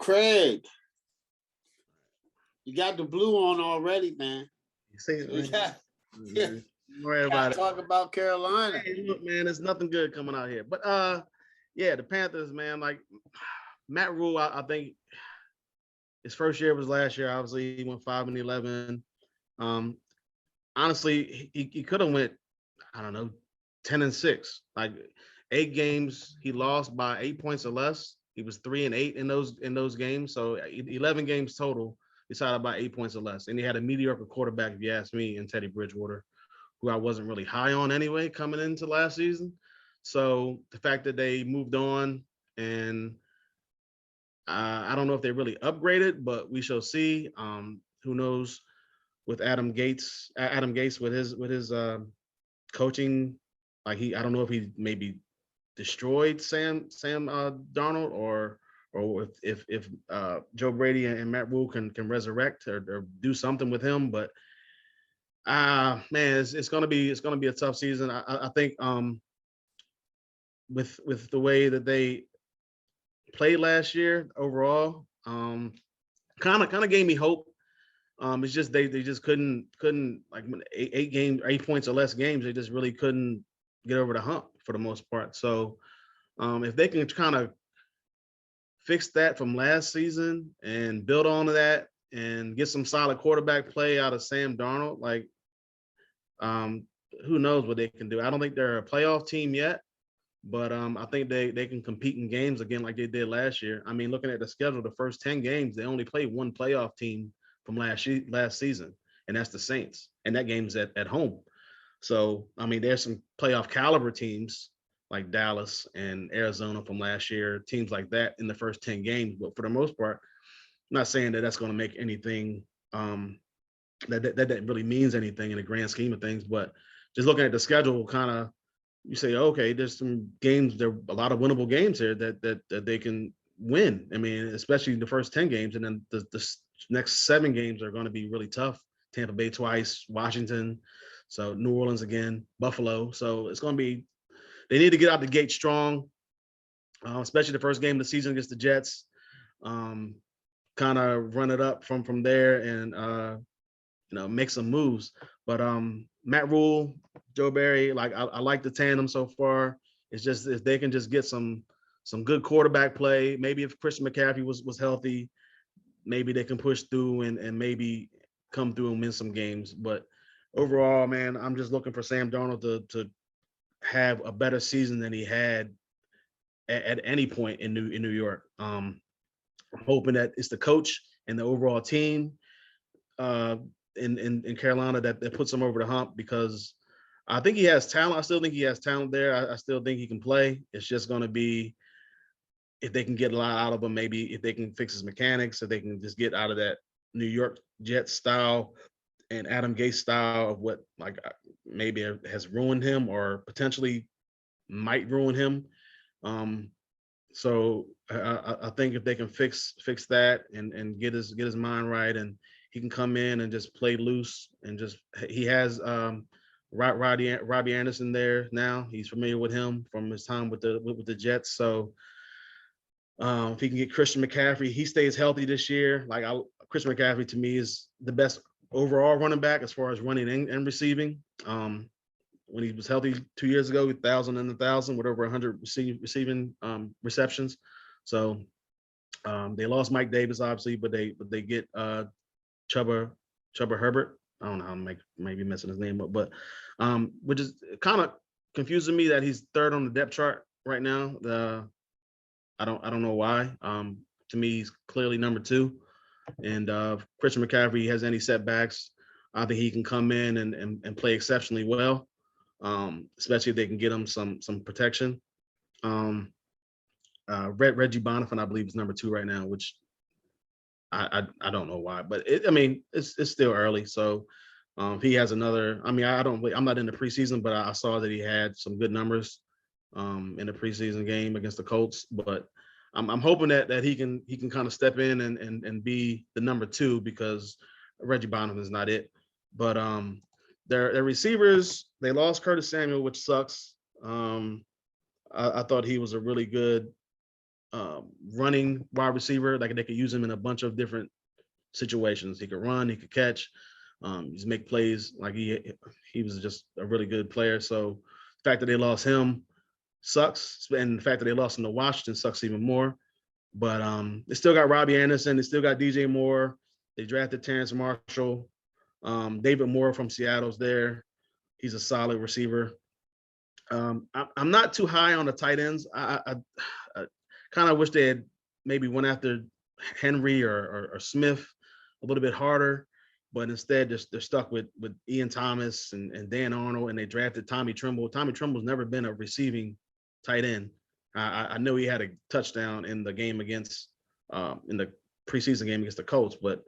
Craig, you got the blue on already, man. See, We got, yeah, don't worry got about to it. talk about Carolina. Hey, look, man, there's nothing good coming out here. But yeah, the Panthers, man, like Matt Rule, I think his first year was last year. Obviously, he went 5-11. Um, honestly, he could have went, I don't know, 10-6. Like 8 games, he lost by 8 points or less. He was 3-8 in those games. So 11 games total, decided by 8 points or less. And he had a mediocre quarterback, if you ask me, in Teddy Bridgewater, who I wasn't really high on anyway coming into last season. So the fact that they moved on, and I don't know if they really upgraded, but we shall see. Who knows with Adam Gates with his coaching, like I don't know if he maybe destroyed Sam Darnold, or if Joe Brady and Matt Rule can resurrect or do something with him. But man, it's gonna be a tough season. I think with the way that they played last year overall, kind of gave me hope. It's just they just couldn't like eight points or less games. They just really couldn't get over the hump for the most part. So if they can kind of fix that from last season and build on to that and get some solid quarterback play out of Sam Darnold, like who knows what they can do. I don't think they're a playoff team yet, but I think they can compete in games again like they did last year. I mean, looking at the schedule, the first 10 games, they only played one playoff team from last season, and that's the Saints. And that game's at home. So, I mean, there's some playoff caliber teams like Dallas and Arizona from last year, teams like that in the first 10 games. But for the most part, I'm not saying that that's going to make anything that really means anything in the grand scheme of things. But just looking at the schedule, kind of, you say, okay, there's some games, there are a lot of winnable games here that they can win. I mean, especially the first 10 games, and then the next 7 games are going to be really tough. Tampa Bay twice, Washington, so New Orleans again, Buffalo. So it's going to be, they need to get out the gate strong, especially the first game of the season against the Jets. Kind of run it up from there and make some moves. But Matt Rule, Joe Barry, like I like the tandem so far. It's just if they can just get some good quarterback play, maybe if Christian McCaffrey was healthy, maybe they can push through and maybe come through and win some games. But overall, man, I'm just looking for Sam Darnold to have a better season than he had at any point in New York. I'm hoping that it's the coach and the overall team in Carolina that puts him over the hump, because I think he has talent. I still think he has talent there. I still think he can play. It's just going to be if they can get a lot out of him, maybe if they can fix his mechanics, if they can just get out of that New York Jets style and Adam Gase style of what like maybe has ruined him or potentially might ruin him. So I think if they can fix that and get his mind right, and he can come in and just play loose and just he has Robbie Anderson there now. He's familiar with him from his time with the Jets. So if he can get Christian McCaffrey, he stays healthy this year. Like Christian McCaffrey to me is the best overall running back as far as running and receiving. When he was healthy 2 years ago, 1,000 and 1,000 with over 100 receiving receptions. So they lost Mike Davis obviously, but they get Chuba Herbert. I don't know how I'm maybe messing his name up, but which is kind of confusing me that he's third on the depth chart right now. I don't know why. To me, he's clearly number 2. And Christian McCaffrey has any setbacks, I think he can come in and play exceptionally well, especially if they can get him some protection. Reggie Bonifant, I believe, is number 2 right now, which I don't know why, but it's still early. So he has another. I mean, I'm not in the preseason, but I saw that he had some good numbers in the preseason game against the Colts. But I'm hoping that he can kind of step in and be the number 2, because Reggie Bonham is not it. But their receivers, they lost Curtis Samuel, which sucks. I thought he was a really good running wide receiver. Like they could use him in a bunch of different situations. He could run, he could catch, just make plays. Like he was just a really good player. So the fact that they lost him sucks, and the fact that they lost him to Washington sucks even more. But they still got Robbie Anderson. They still got DJ Moore. They drafted Terrence Marshall. David Moore from Seattle's there. He's a solid receiver. I'm not too high on the tight ends. I kind of wish they had maybe went after Henry or Smith a little bit harder, but instead they're stuck with Ian Thomas and Dan Arnold, and they drafted Tommy Tremble. Tommy Tremble's never been a receiving tight end. I know he had a touchdown in the game against in the preseason game against the Colts, but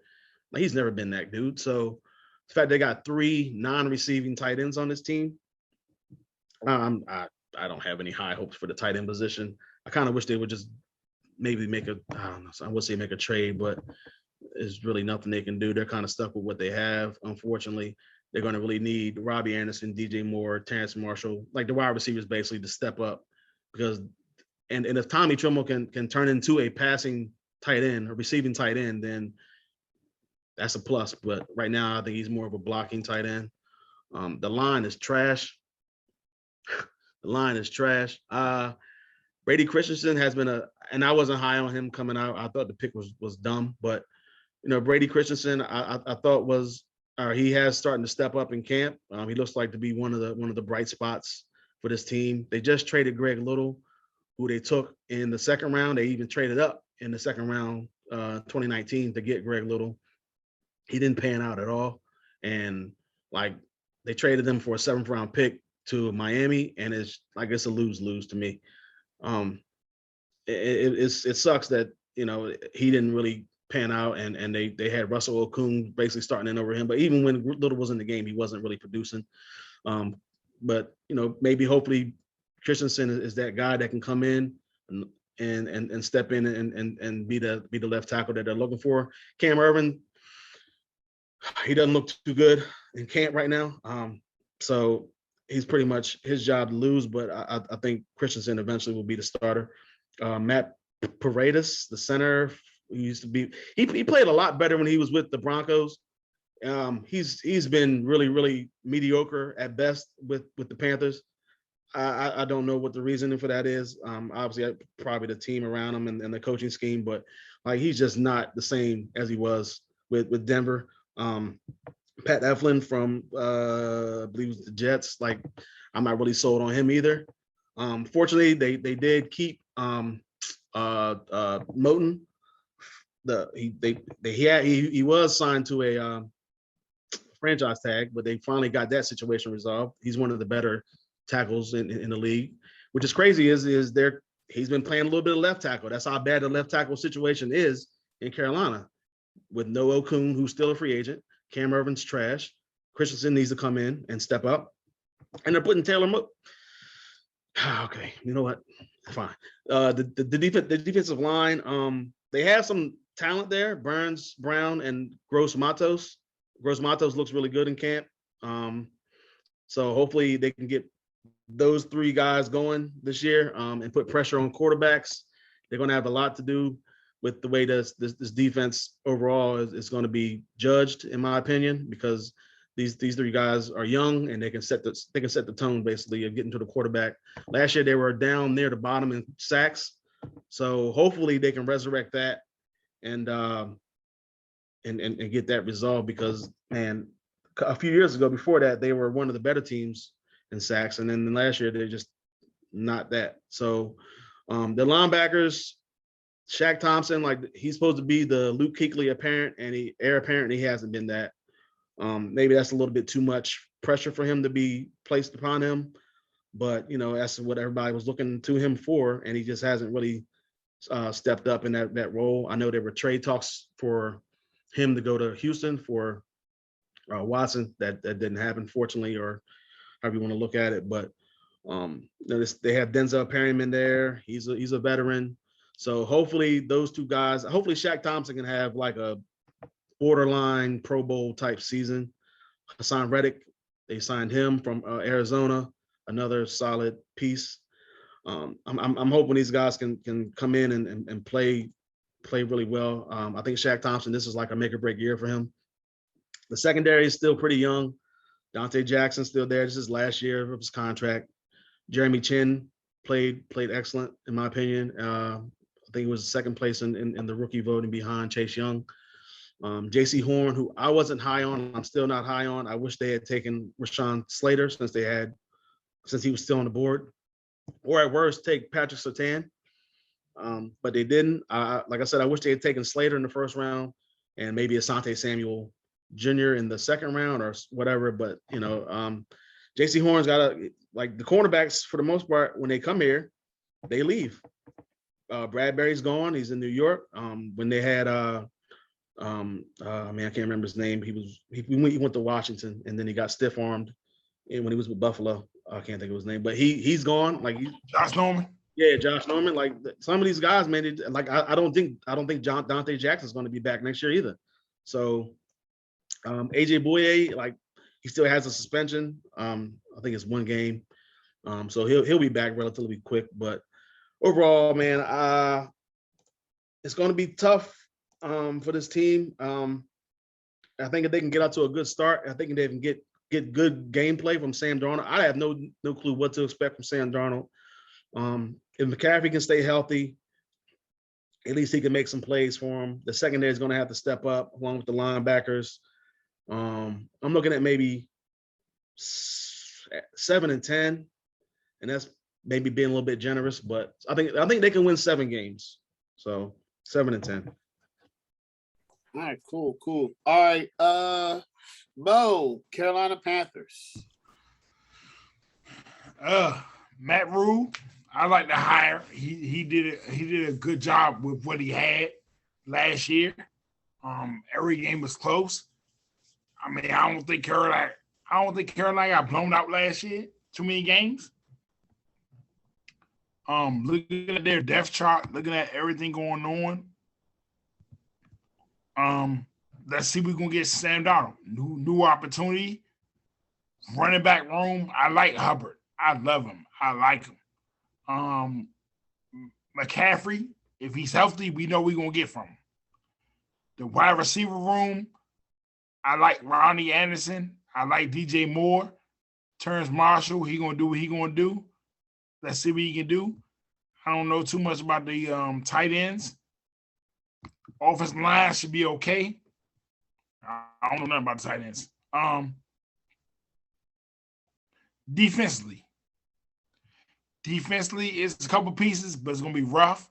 he's never been that dude. So the fact they got 3 non-receiving tight ends on this team, I don't have any high hopes for the tight end position. I kind of wish they would just maybe make a, I don't know, I would say make a trade, but there's really nothing they can do. They're kind of stuck with what they have. Unfortunately, they're going to really need Robbie Anderson, DJ Moore, Terrence Marshall, like the wide receivers basically to step up, because and if Tommy Tremble can turn into a passing tight end, a receiving tight end, then that's a plus. But right now, I think he's more of a blocking tight end. The line is trash. The line is trash. Brady Christensen has been and I wasn't high on him coming out. I thought the pick was dumb, but Brady Christensen, I thought he has starting to step up in camp. He looks like to be one of the bright spots for this team. They just traded Greg Little, who they took in the second round. They even traded up in the second round, 2019, to get Greg Little. He didn't pan out at all, and like they traded him for a 7th round pick to Miami, and it's a lose-lose to me. It sucks that he didn't really pan out, and they had Russell Okung basically starting in over him. But even when Little was in the game, he wasn't really producing. But maybe hopefully Christensen is that guy that can come in and step in and be the left tackle that they're looking for. Cam Irvin, he doesn't look too good in camp right now. So he's pretty much his job to lose, but I think Christensen eventually will be the starter. Matt Paredes, the center, he played a lot better when he was with the Broncos. He's been really, really mediocre at best with the Panthers. I don't know what the reasoning for that is. Obviously, probably the team around him and the coaching scheme, but he's just not the same as he was with Denver. Pat Eflin from I believe it was the Jets. I'm not really sold on him either. Fortunately, they did keep Moten. He was signed to a franchise tag, but they finally got that situation resolved. He's one of the better tackles in the league. Which is crazy is he's been playing a little bit of left tackle. That's how bad the left tackle situation is in Carolina, with Noah Okung, who's still a free agent. Cam Irvin's trash. Christensen needs to come in and step up. And they're putting Taylor okay, you know what? Fine. The defensive line, they have some talent there. Burns, Brown, and Gross Matos. Gross Matos looks really good in camp. So hopefully they can get those 3 guys going this year and put pressure on quarterbacks. They're going to have a lot to do with the way this defense overall is going to be judged, in my opinion, because these 3 guys are young and they can set the tone basically of getting to the quarterback. Last year they were down near the bottom in sacks, so hopefully they can resurrect that and get that resolved, because man, a few years ago before that they were one of the better teams in sacks, and then last year they're just not that. So the linebackers, Shaq Thompson, he's supposed to be the Luke Kuechly heir apparent. He hasn't been that. Maybe that's a little bit too much pressure for him to be placed upon him, but that's what everybody was looking to him for, and he just hasn't really stepped up in that role. I know there were trade talks for him to go to Houston for Watson. That didn't happen, fortunately, or however you want to look at it. But they have Denzel Perryman there. He's a veteran. So hopefully those 2 guys, hopefully Shaq Thompson can have a borderline Pro Bowl type season. Hassan Reddick, they signed him from Arizona, another solid piece. I'm hoping these guys can come in and play really well. I think Shaq Thompson, this is like a make or break year for him. The secondary is still pretty young. Dante Jackson's still there. This is last year of his contract. Jeremy Chin played excellent in my opinion. I think he was second place in the rookie voting behind Chase Young. J.C. Horn, who I wasn't high on, I'm still not high on. I wish they had taken Rashawn Slater since he was still on the board, or at worst take Patrick Surtain. But they didn't. Like I said, I wish they had taken Slater in the first round and maybe Asante Samuel Jr. in the second round or whatever. But J.C. Horn's got like the cornerbacks for the most part. When they come here, they leave. Bradbury's gone. He's in New York. When they had I can't remember his name. He went to Washington and then he got stiff armed. And when he was with Buffalo, I can't think of his name, but he's gone. Like Josh Norman. Yeah, Josh Norman. Like some of these guys, man. I don't think Dante Jackson's going to be back next year either. So AJ Bouye, like he still has a suspension. I think it's 1 game. So he'll be back relatively quick. But overall, man, it's going to be tough for this team. I think if they can get out to a good start, I think they can get good gameplay from Sam Darnold. I have no clue what to expect from Sam Darnold. If McCaffrey can stay healthy, at least he can make some plays for him. The secondary is going to have to step up along with the linebackers. I'm looking at maybe 7-10, and that's maybe being a little bit generous, but I think they can win 7 games. So 7-10. All right, cool. All right, Bo, Carolina Panthers. Matt Rule, I like to hire. He did a good job with what he had last year. Every game was close. I mean, I don't think Carolina got blown out last year. Too many games. Looking at their depth chart, looking at everything going on. Let's see if we're gonna get Sam Darnold. New opportunity. Running back room. I like Hubbard. I love him. I like him. McCaffrey, if he's healthy, we know we're gonna get from him. The wide receiver room. I like Ronnie Anderson. I like DJ Moore. Terrence Marshall. He gonna do what he gonna do. Let's see what he can do. I don't know too much about the tight ends. Offensive line should be okay. I don't know nothing about the tight ends. Defensively, it's a couple pieces, but it's gonna be rough.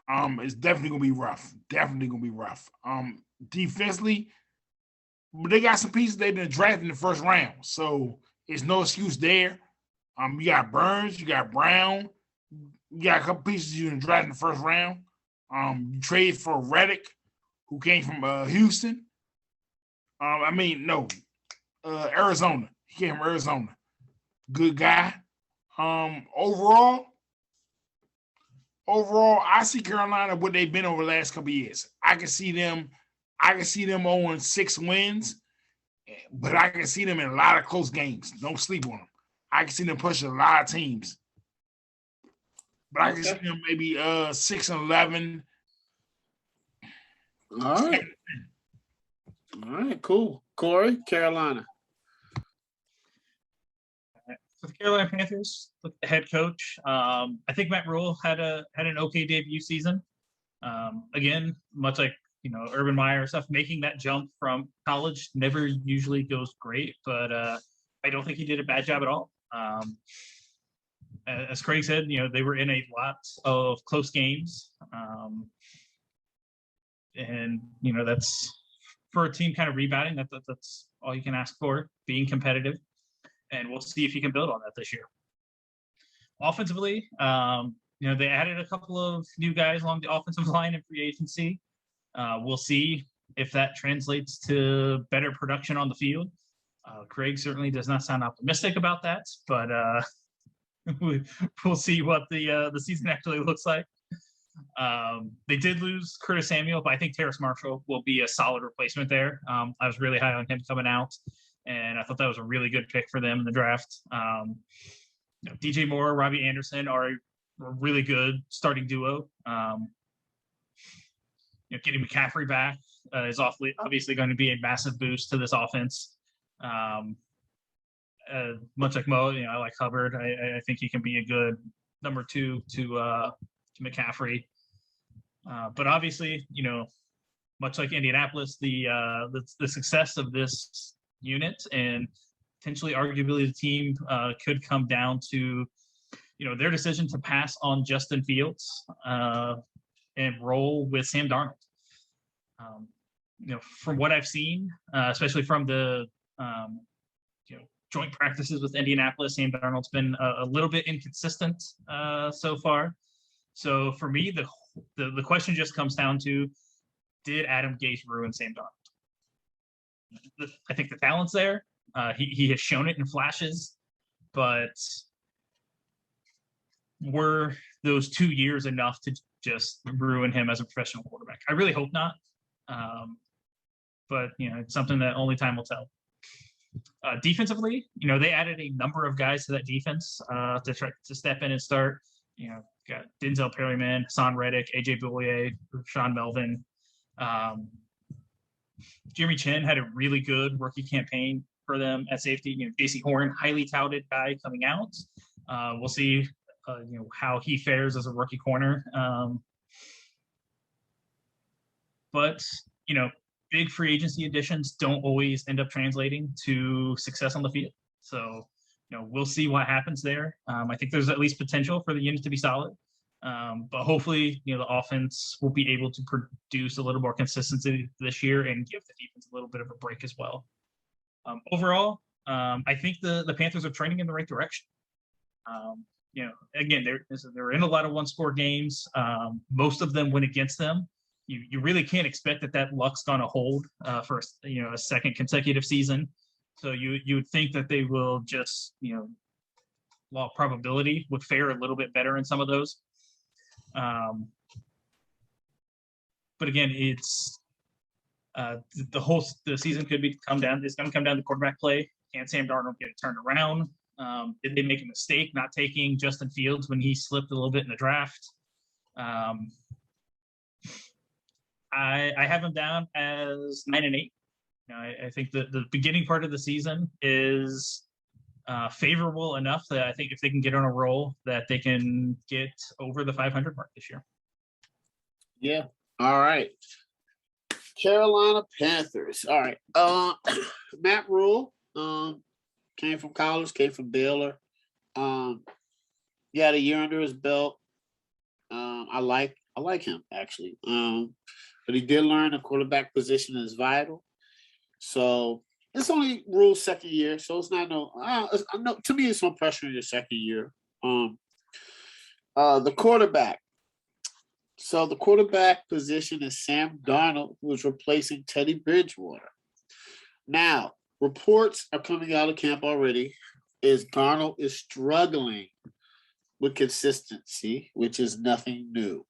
It's definitely gonna be rough. Defensively, but they got some pieces they've been drafted in the first round, so it's no excuse there. You got Burns, you got Brown, you got a couple pieces you drafted in the first round. You traded for Reddick, who came from Houston. Arizona. He came from Arizona. Good guy. Overall, I see Carolina what they've been over the last couple of years. I can see them on 6 wins, but I can see them in a lot of close games. Don't sleep on them. I can see them pushing a lot of teams. But I can see them maybe 6-11. All right, cool. Corey, Carolina. For the Carolina Panthers, look at the head coach. I think Matt Rule had an okay debut season. Again, much like Urban Meyer stuff, making that jump from college never usually goes great, but I don't think he did a bad job at all. As Craig said, they were in a lot of close games, and that's for a team kind of rebounding. That's all you can ask for, being competitive. And we'll see if he can build on that this year. Offensively, they added a couple of new guys along the offensive line in free agency. We'll see if that translates to better production on the field. Craig certainly does not sound optimistic about that, but we'll see what the season actually looks like. They did lose Curtis Samuel, but I think Terrace Marshall will be a solid replacement there. I was really high on him coming out, and I thought that was a really good pick for them in the draft. DJ Moore, Robbie Anderson are a really good starting duo. Getting McCaffrey back is obviously going to be a massive boost to this offense. Much like Mo, I like Hubbard. I think he can be a good number 2 to McCaffrey. But obviously, much like Indianapolis, the success of this unit and potentially, arguably, the team could come down to, their decision to pass on Justin Fields and roll with Sam Darnold. From what I've seen, especially from the joint practices with Indianapolis, Sam Darnold's been a little bit inconsistent so far. So for me, the question just comes down to, did Adam Gase ruin Sam Darnold? I think the talent's there. He has shown it in flashes, but were those 2 years enough to just ruin him as a professional quarterback? I really hope not. But it's something that only time will tell. Defensively, they added a number of guys to that defense to try to step in and start. Got Denzel Perryman, Hassan Reddick, AJ Bouye, Sean Melvin. Jimmy Chin had a really good rookie campaign for them at safety. JC Horn, highly touted guy coming out. We'll see, how he fares as a rookie corner. But big free agency additions don't always end up translating to success on the field. So, we'll see what happens there. I think there's at least potential for the unit to be solid. But hopefully, the offense will be able to produce a little more consistency this year and give the defense a little bit of a break as well. Overall, I think the Panthers are trending in the right direction. Again, they're in a lot of one-score games. Most of them went against them. You really can't expect that luck's going to hold for a second consecutive season. So you would think that they will just law of probability would fare a little bit better in some of those. But again, it's the season could come down. It's going to come down to quarterback play. Can Sam Darnold get it turned around? Did they make a mistake not taking Justin Fields when he slipped a little bit in the draft? I have him down as 9-8. I think the beginning part of the season is favorable enough that I think if they can get on a roll, that they can get over the 500 mark this year. Yeah. All right. Carolina Panthers. All right. Matt Rule came from college, came from Baylor. He had a year under his belt. I like him actually. But he did learn the quarterback position is vital. So it's only Rule's second year, so it's not to me it's no pressure in your second year. The quarterback. So the quarterback position is Sam Darnold, who is replacing Teddy Bridgewater. Now, reports are coming out of camp already is Darnold is struggling with consistency, which is nothing new.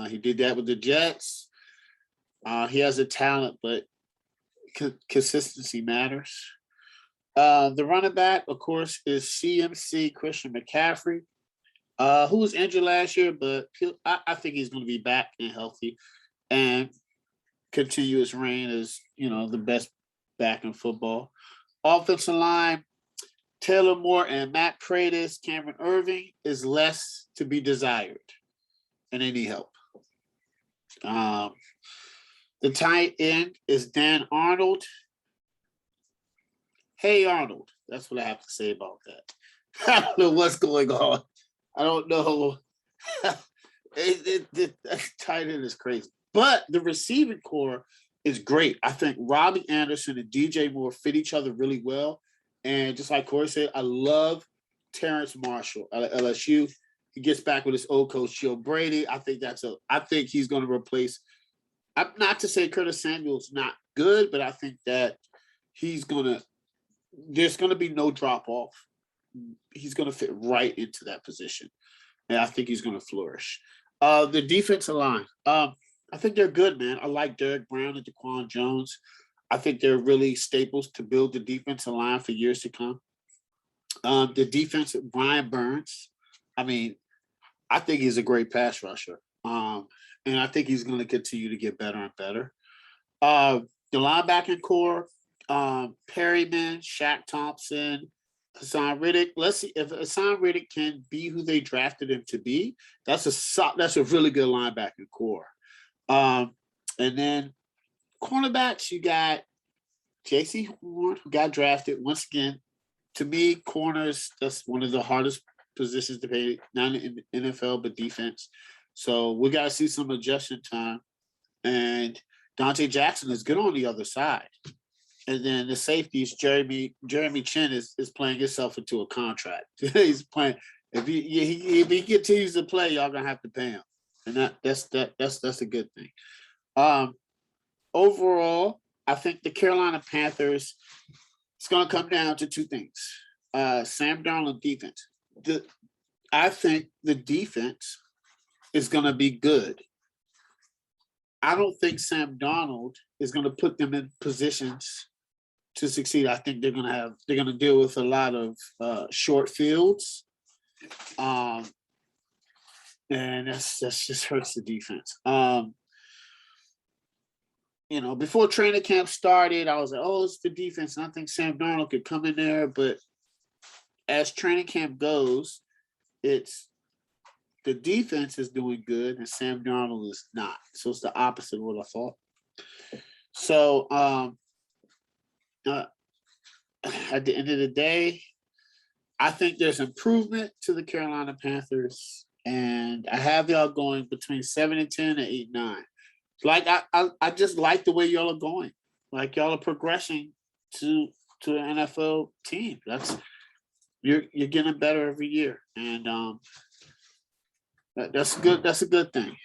He did that with the Jets. He has a talent, but consistency matters. The running back, of course, is CMC Christian McCaffrey, who was injured last year, but I think he's going to be back and healthy and continue his reign as, the best back in football. Offensive line, Taylor Moore and Matt Pratis, Cameron Irving is less to be desired, and they need help. The tight end is Dan Arnold. Hey, Arnold. That's what I have to say about that. I don't know what's going on. I don't know. That tight end is crazy. But the receiving core is great. I think Robbie Anderson and DJ Moore fit each other really well. And just like Corey said, I love Terrence Marshall at LSU. He gets back with his old coach, Joe Brady. I think he's going to replace. Not to say Curtis Samuel's not good, but I think that there's going to be no drop off. He's going to fit right into that position. And I think he's going to flourish. The defensive line, I think they're good, man. I like Derek Brown and Daquan Jones. I think they're really staples to build the defensive line for years to come. The defense, Brian Burns. I mean, I think he's a great pass rusher. And I think he's going to continue to get better and better. The linebacking core, Perryman, Shaq Thompson, Hassan Riddick. Let's see if Hassan Riddick can be who they drafted him to be. That's a really good linebacking core. And then cornerbacks, you got J.C. Horn, who got drafted. Once again, to me, corners, that's one of the hardest positions to play, not in the NFL, but defense. So we got to see some adjustment time. And Dante Jackson is good on the other side. And then the safeties, Jeremy Chin is playing himself into a contract. He's playing. If he continues to play, y'all gonna have to pay him, and that's a good thing. Overall, I think the Carolina Panthers, it's gonna come down to two things: Sam Darnold defense. I think the defense is gonna be good. I don't think Sam Darnold is going to put them in positions to succeed. I think they're going to deal with a lot of short fields, and that's just hurts the defense. Before training camp started, I was like, "Oh, it's the defense." And I think Sam Darnold could come in there, but as training camp goes, it's the defense is doing good and Sam Darnold is not. So it's the opposite of what I thought. So at the end of the day, I think there's improvement to the Carolina Panthers, and I have y'all going between 7-10 and 8-9. Like I just like the way y'all are going. Like y'all are progressing to an NFL team. You're getting better every year, and that's good. That's a good thing.